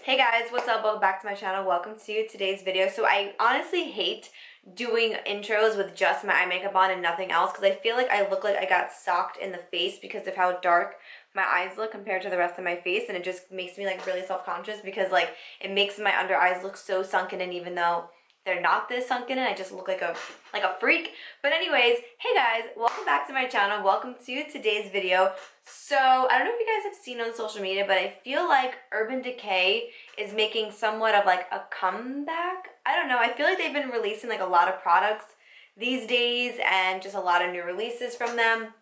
Hey guys, what's up? Welcome back to my channel. Welcome to today's video. So I honestly hate doing intros with just my eye makeup on and nothing else because I feel like I look like I got socked in the face because of how dark my eyes look compared to the rest of my face, and it just makes me like really self-conscious because like it makes my under eyes look so sunken in, even though they're not this sunken in. I just look like a freak. But anyways, hey guys, welcome back to my channel. Welcome to today's video. So I don't know if you guys have seen on social media, but I feel like Urban Decay is making somewhat of like a comeback. I don't know. I feel like they've been releasing like a lot of products these days and just a lot of new releases from them.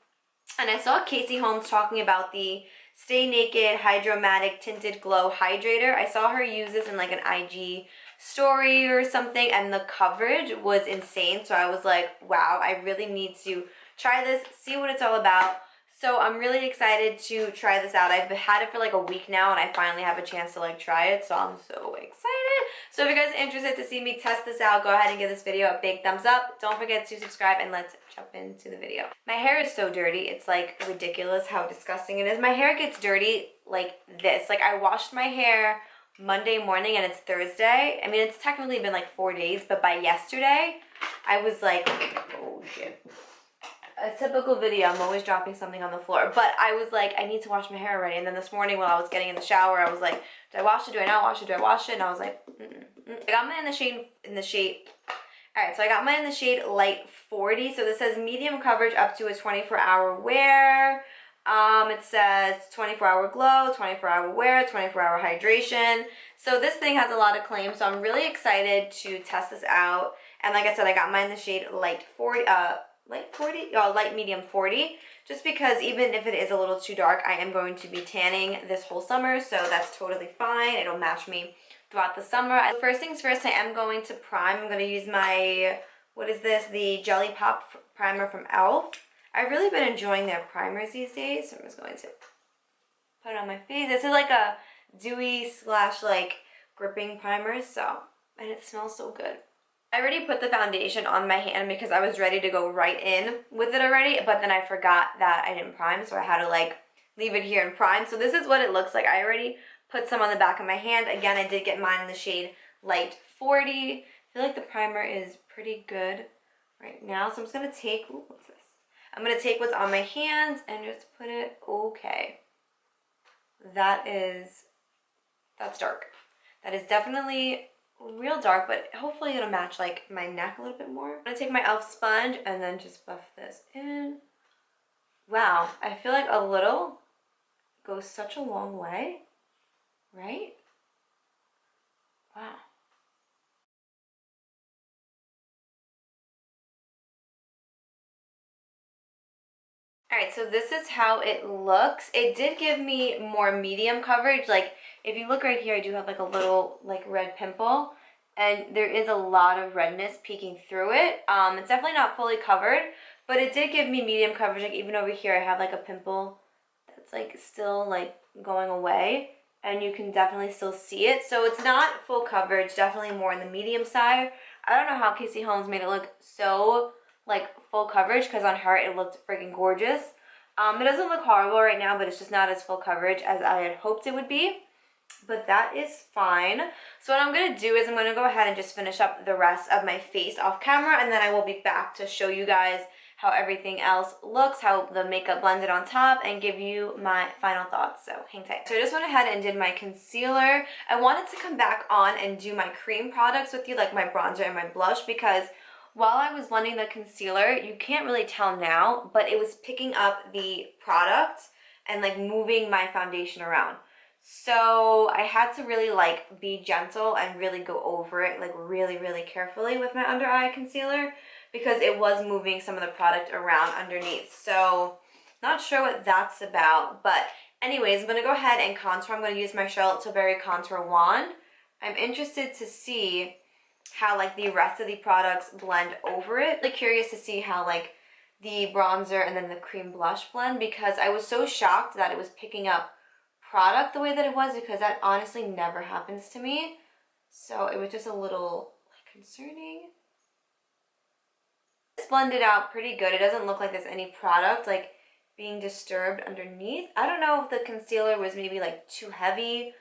And I saw Casey Holmes talking about the Stay Naked Hydromaniac Tinted Glow Hydrator. I saw her use this in like an IG story or something, and the coverage was insane. So I was like, wow, I really need to try this, see what it's all about. So I'm really excited to try this out. I've had it for like a week now, and I finally have a chance to like try it, so I'm so excited. So if you guys are interested to see me test this out, go ahead and give this video a big thumbs up. Don't forget to subscribe, and let's jump into the video. My hair is so dirty. It's like ridiculous how disgusting it is. My hair gets dirty like this. Like I washed my hair Monday morning and it's Thursday. I mean, it's technically been like 4 days, but by yesterday, I was like, oh shit. A typical video, I'm always dropping something on the floor, but I was like, I need to wash my hair already. And then this morning while I was getting in the shower, I was like, do I wash it? Do I not wash it? Do I wash it? And I was like, I got mine in the shade, all right, so I got mine in the shade light 40. So this says medium coverage up to a 24-hour wear. It says 24-hour glow, 24-hour wear, 24-hour hydration. So this thing has a lot of claims, so I'm really excited to test this out. And like I said, I got mine in the shade light 40, light medium 40, just because even if it is a little too dark, I am going to be tanning this whole summer, so that's totally fine. It'll match me throughout the summer. First things first, I am going to prime. I'm going to use my, what is this, the Jelly Pop primer from e.l.f. I've really been enjoying their primers these days, so I'm just going to put it on my face. This is like a dewy slash like gripping primer, so, and it smells so good. I already put the foundation on my hand because I was ready to go right in with it already, but then I forgot that I didn't prime, so I had to like leave it here and prime. So this is what it looks like. I already put some on the back of my hand. Again, I did get mine in the shade light 40. I feel like the primer is pretty good right now, so I'm just gonna take, ooh, what's this? I'm gonna take what's on my hands and just put it, okay. That's dark. That is definitely real dark, but hopefully it'll match like my neck a little bit more. I'm gonna take my e.l.f. sponge and then just buff this in. Wow, I feel like a little goes such a long way, right? Wow. Alright, so this is how it looks. It did give me more medium coverage. Like, if you look right here, I do have like a little like red pimple, and there is a lot of redness peeking through it. It's definitely not fully covered, but it did give me medium coverage. Like even over here, I have like a pimple that's like still like going away, and you can definitely still see it. So it's not full coverage, definitely more on the medium side. I don't know how Casey Holmes made it look so like full coverage, because on her it looked freaking gorgeous. It doesn't look horrible right now, but it's just not as full coverage as I had hoped it would be. But that is fine. So what I'm going to do is I'm going to go ahead and just finish up the rest of my face off camera, and then I will be back to show you guys how everything else looks, how the makeup blended on top, and give you my final thoughts. So hang tight. So I just went ahead and did my concealer. I wanted to come back on and do my cream products with you, like my bronzer and my blush, because while I was blending the concealer, you can't really tell now, but it was picking up the product and like moving my foundation around. So I had to really like be gentle and really go over it like really carefully with my under eye concealer, because it was moving some of the product around underneath. So not sure what that's about, but anyways, I'm going to go ahead and contour. I'm going to use my Charlotte Tilbury contour wand. I'm interested to see how like the rest of the products blend over it. Like curious to see how like the bronzer and then the cream blush blend, because I was so shocked that it was picking up product the way that it was, because that honestly never happens to me. So it was just a little like concerning. It's blended out pretty good. It doesn't look like there's any product like being disturbed underneath. I don't know if the concealer was maybe like too heavy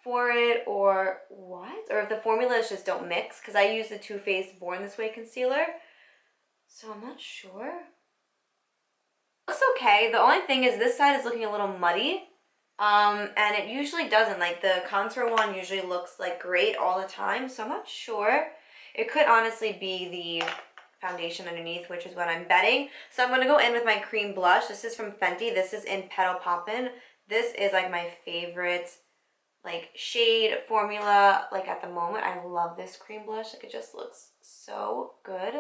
for it or what, or if the formulas just don't mix, because I use the Too Faced Born This Way concealer, so I'm not sure. Looks okay. The only thing is this side is looking a little muddy, and it usually doesn't. Like the contour one usually looks like great all the time, so I'm not sure. It could honestly be the foundation underneath, which is what I'm betting. So I'm going to go in with my cream blush. This is from Fenty. This is in Petal Poppin. This is like my favorite like shade formula like at the moment. I love this cream blush. Like it just looks so good.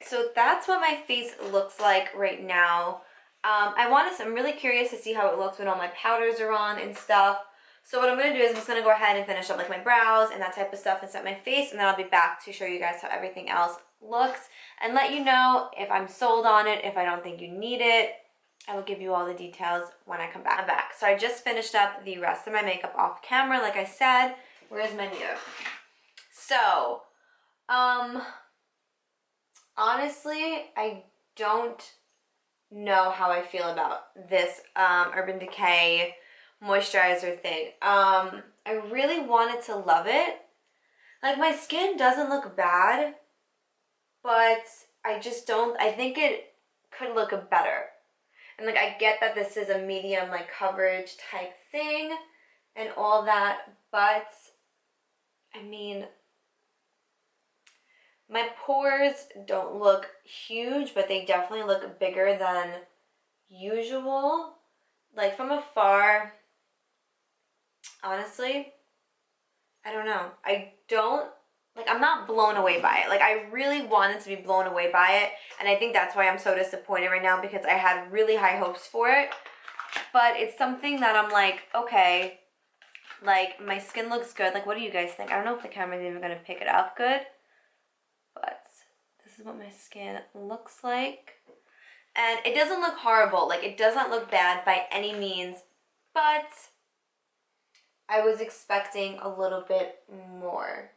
So that's what my face looks like right now. I'm really curious to see how it looks when all my powders are on and stuff. So what I'm going to do is I'm just going to go ahead and finish up like my brows and that type of stuff and set my face, and then I'll be back to show you guys how everything else looks and let you know if I'm sold on it, if I don't think you need it. I will give you all the details when I come back. I'm back. So I just finished up the rest of my makeup off camera, like I said. Where's my mirror? So, honestly, I don't know how I feel about this Urban Decay moisturizer thing. I really wanted to love it. Like my skin doesn't look bad, but I just don't, I think it could look better. And like I get that this is a medium like coverage type thing and all that, but I mean, my pores don't look huge, but they definitely look bigger than usual. Like from afar, honestly, I don't know. I'm not blown away by it. Like I really wanted to be blown away by it, and I think that's why I'm so disappointed right now, because I had really high hopes for it. But it's something that I'm like, okay, like my skin looks good. Like what do you guys think? I don't know if the camera's even gonna pick it up good, but this is what my skin looks like. And it doesn't look horrible. Like it doesn't look bad by any means, but I was expecting a little bit more.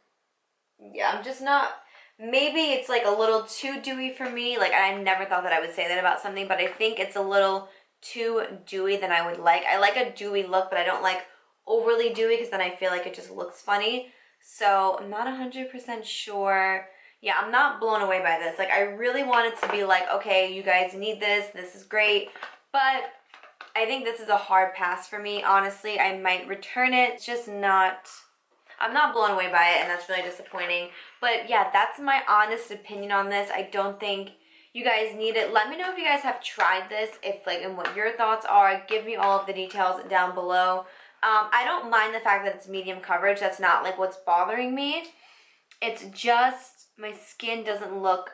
Yeah, I'm just not, maybe it's like a little too dewy for me. Like I never thought that I would say that about something, but I think it's a little too dewy than I would like. I like a dewy look, but I don't like overly dewy because then I feel like it just looks funny. So I'm not 100% sure. Yeah, I'm not blown away by this. Like I really wanted to be like, okay, you guys need this. This is great. But I think this is a hard pass for me, honestly. I might return it. It's just not, I'm not blown away by it, and that's really disappointing. But yeah, that's my honest opinion on this. I don't think you guys need it. Let me know if you guys have tried this, if like, and what your thoughts are. Give me all of the details down below. I don't mind the fact that it's medium coverage. That's not like what's bothering me. It's just my skin doesn't look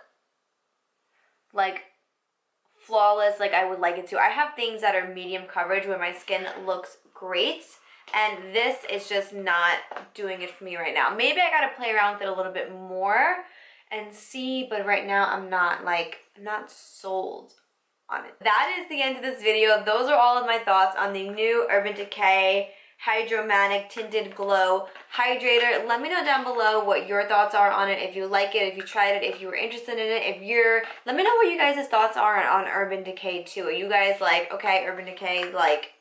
like flawless like I would like it to. I have things that are medium coverage where my skin looks great, and this is just not doing it for me right now. Maybe I gotta play around with it a little bit more and see, but right now I'm not sold on it. That is the end of this video. Those are all of my thoughts on the new Urban Decay Hydromaniac Tinted Glow Hydrator. Let me know down below what your thoughts are on it, if you like it, if you tried it, if you were interested in it, let me know what you guys' thoughts are on Urban Decay too. Are you guys like, okay, Urban Decay like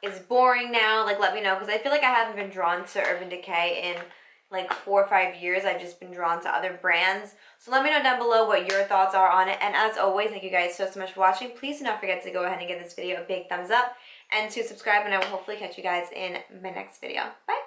is boring now? Like let me know, because I feel like I haven't been drawn to Urban Decay in like 4 or 5 years. I've just been drawn to other brands. So let me know down below what your thoughts are on it. And as always, thank you guys so much for watching. Please do not forget to go ahead and give this video a big thumbs up and to subscribe, and I will hopefully catch you guys in my next video. Bye!